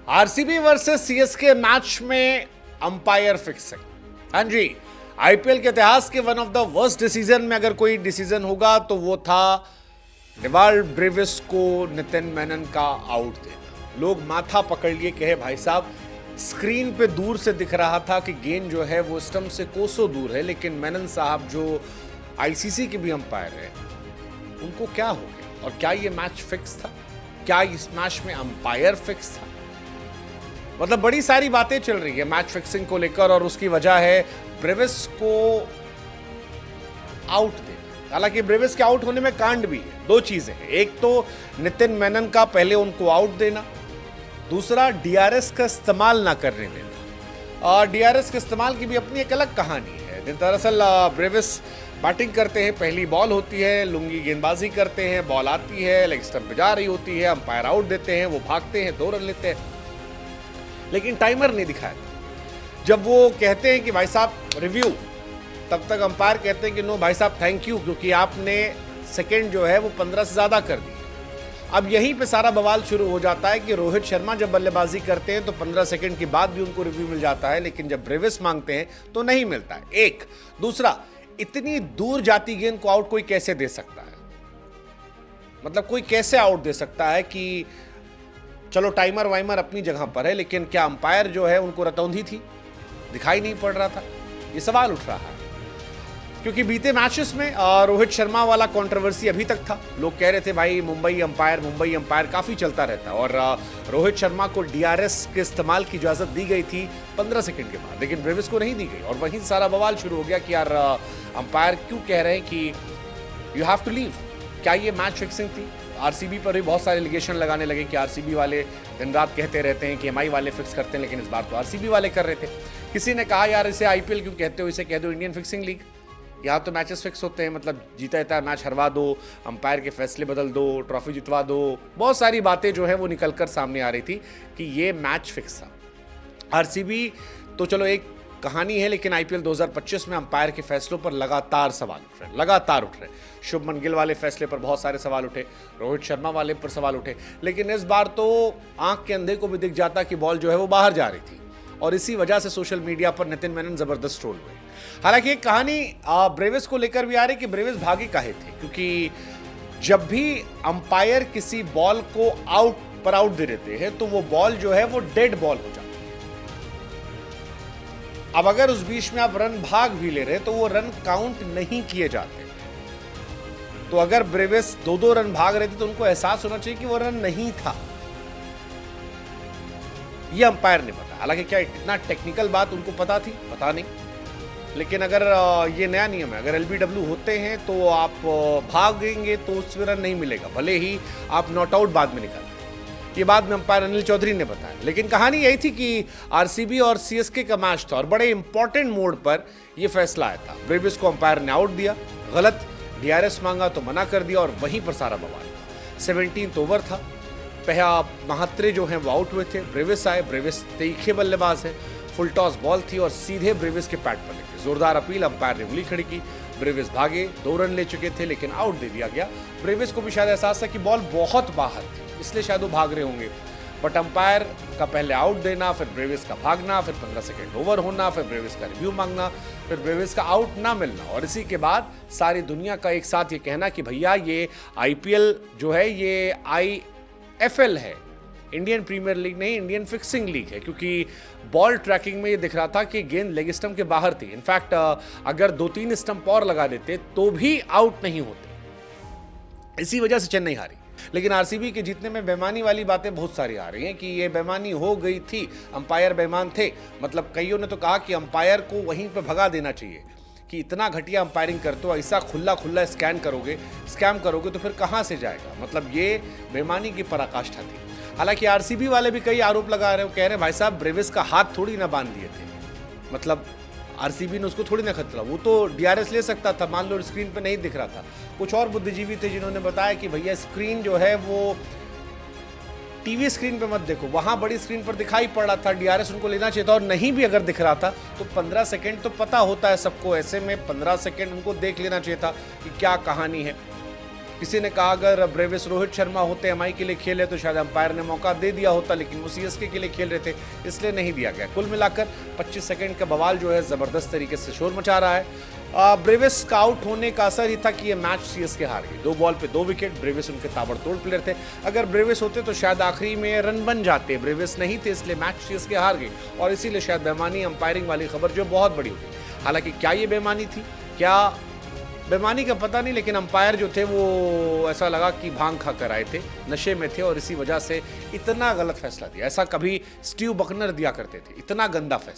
RCB versus CSK match में umpire fixing. हाँ जी, IPL के इतिहास के one of the worst decision में अगर कोई डिसीजन होगा तो वो था डेवाल्ड ब्रेविस को नितिन मेनन का आउट देना। लोग माथा पकड़ लिए कहे भाई साहब स्क्रीन पे दूर से दिख रहा था कि गेंद जो है वो स्टंप से कोसों दूर है, लेकिन मेनन साहब जो आईसीसी के भी अंपायर है उनको क्या हो गया? और क्या ये मैच फिक्स था? क्या इस मैच में अंपायर फिक्स था? मतलब बड़ी सारी बातें चल रही है मैच फिक्सिंग को लेकर और उसकी वजह है ब्रेविस को आउट देना। हालांकि ब्रेविस के आउट होने में कांड भी है, दो चीजें हैं। एक तो नितिन मेनन का पहले उनको आउट देना, दूसरा डीआरएस का इस्तेमाल ना करने देना। और डीआरएस के इस्तेमाल की भी अपनी एक अलग कहानी है। दरअसल ब्रेविस बैटिंग करते हैं, पहली बॉल होती है, लुंगी गेंदबाजी करते हैं, बॉल आती है, लेग स्टंप पे जा रही होती है, अंपायर आउट देते हैं, वो भागते हैं, 2 रन लेते हैं, लेकिन टाइमर नहीं दिखाया था। जब वो कहते हैं कि भाई साहब रिव्यू, तब तक अंपायर कहते हैं कि नो भाई साहब थैंक यू, क्योंकि आपने सेकंड जो है वो 15 से ज़्यादा कर दी। अब यहीं पे सारा बवाल शुरू हो जाता है कि रोहित शर्मा जब बल्लेबाजी करते हैं तो 15 सेकंड के बाद भी उनको रिव्यू मिल जाता है, लेकिन जब ब्रेविस मांगते हैं तो नहीं मिलता है। एक दूसरा, इतनी दूर जाती गेंद को आउट कोई कैसे दे सकता है? मतलब कोई कैसे आउट दे सकता है कि चलो टाइमर वाइमर अपनी जगह पर है, लेकिन क्या अंपायर जो है उनको रतौंधी थी, दिखाई नहीं पड़ रहा था? ये सवाल उठ रहा है क्योंकि बीते मैचेस में रोहित शर्मा वाला कंट्रोवर्सी अभी तक था। लोग कह रहे थे भाई मुंबई अंपायर काफी चलता रहता है और रोहित शर्मा को डीआरएस के इस्तेमाल की इजाजत दी गई थी 15 सेकंड के बाद, लेकिन ब्रेविस को नहीं दी गई। और वहीं सारा बवाल शुरू हो गया कि यार अंपायर क्यों कह रहे हैं कि यू हैव टू लीव। क्या ये मैच फिक्सिंग थी? आरसीबी पर भी बहुत सारे एलिगेशन लगाने लगे कि आरसीबी वाले दिन रात कहते रहते हैं कि एमआई वाले फिक्स करते हैं, लेकिन इस बार तो आरसीबी वाले कर रहे थे। किसी ने कहा यार इसे आईपीएल क्यों कहते हो, इसे कह दो इंडियन फिक्सिंग लीग। यहाँ तो मैचेस फिक्स होते हैं, मतलब जीता जाता मैच हरवा दो, अंपायर के फैसले बदल दो, ट्रॉफी जितवा दो। बहुत सारी बातें जो है वो निकल कर सामने आ रही थी कि ये मैच फिक्स था। आरसीबी तो चलो एक कहानी है, लेकिन आईपीएल 2025 में अंपायर के फैसलों पर लगातार सवाल उठ रहे। शुभमन गिल वाले फैसले पर बहुत सारे सवाल उठे, रोहित शर्मा वाले पर सवाल उठे, लेकिन इस बार तो आंख के अंधे को भी दिख जाता कि बॉल जो है वो बाहर जा रही थी। और इसी वजह से सोशल मीडिया पर नितिन मेनन जबरदस्त ट्रोल हुए। हालांकि एक कहानी ब्रेविस को लेकर भी आ रही कि ब्रेविस भागे काहे थे, क्योंकि जब भी अंपायर किसी बॉल को आउट दे देते हैं तो वो बॉल जो है वो डेड बॉल हो जाती है। अब अगर उस बीच में आप रन भाग भी ले रहे तो वो रन काउंट नहीं किए जाते। तो अगर ब्रेविस 2-2 रन भाग रहे थे तो उनको एहसास होना चाहिए कि वो रन नहीं था। ये अंपायर ने पता। हालांकि क्या इतना टेक्निकल बात उनको पता थी? पता नहीं, लेकिन अगर ये नया नियम है, अगर एलबीडब्ल्यू होते हैं तो आप भागेंगे तो उसमें रन नहीं मिलेगा, भले ही आप नॉट आउट बाद में निकालें। ये बाद में अंपायर अनिल चौधरी ने बताया। लेकिन कहानी यही थी कि आरसीबी और सीएसके का मैच था और बड़े इंपॉर्टेंट मोड पर यह फैसला आया था। ब्रेविस को अंपायर ने आउट दिया, गलत, डीआरएस मांगा तो मना कर दिया और वहीं पर सारा बवाल। 17th ओवर था, पहला महात्रे जो हैं वो आउट हुए थे, ब्रेविस आए। ब्रेविस तीखे बल्लेबाज है, फुल टॉस बॉल थी और सीधे ब्रेविस के पैड पर लगी। जोरदार अपील, अंपायर ने उंगली खड़ी की, ब्रेविस भागे, 2 रन ले चुके थे लेकिन आउट दे दिया गया। ब्रेविस को भी शायद एहसास था कि बॉल बहुत बाहर थी, इसलिए शायद वो भाग रहे होंगे। बट अंपायर का पहले आउट देना, फिर ब्रेविस का भागना, फिर 15 सेकंड ओवर होना, फिर ब्रेविस का रिव्यू मांगना, फिर ब्रेविस का आउट ना मिलना, और इसी के बाद सारी दुनिया का एक साथ ये कहना कि भैया ये आईपीएल जो है ये आईएफएल है, इंडियन प्रीमियर लीग नहीं, इंडियन फिक्सिंग लीग है। क्योंकि बॉल ट्रैकिंग में ये दिख रहा था कि गेंद लेग स्टंप के बाहर थी। इनफैक्ट अगर 2-3 स्टंप और लगा देते तो भी आउट नहीं होते। इसी वजह से चेन्नई हारी। लेकिन आरसीबी के जीतने में बेईमानी वाली बातें बहुत सारी आ रही हैं कि ये बेईमानी हो गई थी, अंपायर बेईमान थे। मतलब कईयों ने तो कहा कि अंपायर को वहीं पर भगा देना चाहिए कि इतना घटिया अंपायरिंग करते हो, ऐसा खुला स्कैम करोगे तो फिर कहाँ से जाएगा? मतलब ये बेईमानी की पराकाष्ठा थी। हालांकि आरसीबी वाले भी कई आरोप लगा रहे हो, कह रहे हैं भाई साहब ब्रेविस का हाथ थोड़ी ना बांध दिए थे, मतलब आरसीबी ने उसको थोड़ी ना खतरा, वो तो डीआरएस ले सकता था, मान लो स्क्रीन पे नहीं दिख रहा था। कुछ और बुद्धिजीवी थे जिन्होंने बताया कि भैया स्क्रीन जो है वो टीवी स्क्रीन पे मत देखो, वहां बड़ी स्क्रीन पर दिखाई पड़ रहा था, डीआरएस उनको लेना चाहिए था। और नहीं भी अगर दिख रहा था तो 15 सेकंड तो पता होता है सबको, ऐसे में 15 सेकंड उनको देख लेना चाहिए था कि क्या कहानी है। किसी ने कहा अगर ब्रेविस रोहित शर्मा होते एमआई के लिए खेले तो शायद अंपायर ने मौका दे दिया होता, लेकिन वो सीएसके के लिए खेल रहे थे इसलिए नहीं दिया गया। कुल मिलाकर 25 सेकंड का बवाल जो है ज़बरदस्त तरीके से शोर मचा रहा है। ब्रेविस का आउट होने का असर ही था कि ये मैच सीएसके हार गई। 2 बॉल पे 2 विकेट। ब्रेविस उनके ताबड़तोड़ प्लेयर थे। अगर ब्रेविस होते तो शायद आखिरी में रन बन जाते। ब्रेविस नहीं थे इसलिए मैच सीएसके हार गई और इसीलिए शायद बेईमानी अंपायरिंग वाली खबर जो बहुत बड़ी होगी। हालांकि क्या ये बेईमानी थी, क्या बेईमानी का पता नहीं, लेकिन अंपायर जो थे वो ऐसा लगा कि भांग खा कर आए थे, नशे में थे और इसी वजह से इतना गलत फैसला दिया। ऐसा कभी स्टीव बकनर दिया करते थे, इतना गंदा फैसला।